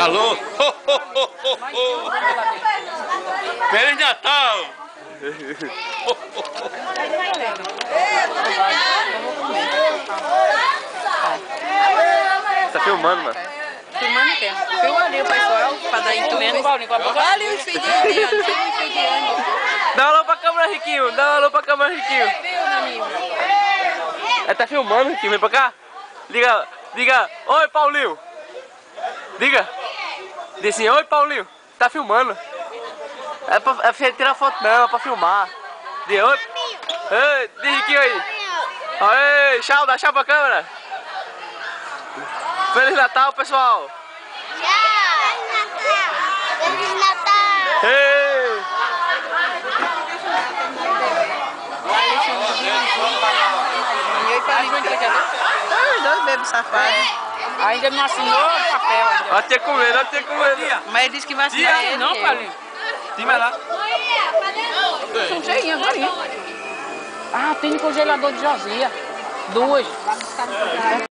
Alô? Feliz Natal! Tá filmando, mano? Filmando o quê? Filma ali o pessoal, pra dar em tudo. Olha os filhinhos ali, Dá um alô pra câmera, Riquinho. Dá um alô pra câmera, Riquinho. Ele tá filmando, Riquinho. Vem pra cá. Diga, oi, Paulinho. Diga assim, oi, Paulinho. Tá filmando. É pra tirar foto não, é pra filmar. Diga, oi. Ei, diz Riquinho aí. Oi, tchau, dá tchau pra câmera. Feliz Natal, pessoal. Tchau. Feliz Natal. Ei. E aí, pra língua entregador? Dois bebês safados. Ainda não assinou o papel. Nós tinha com medo, Mas ele disse que vai assinar ele. Não, Paulinho. Vai lá. São cheinhas, agora. Ah, tem no congelador de Josia. Duas.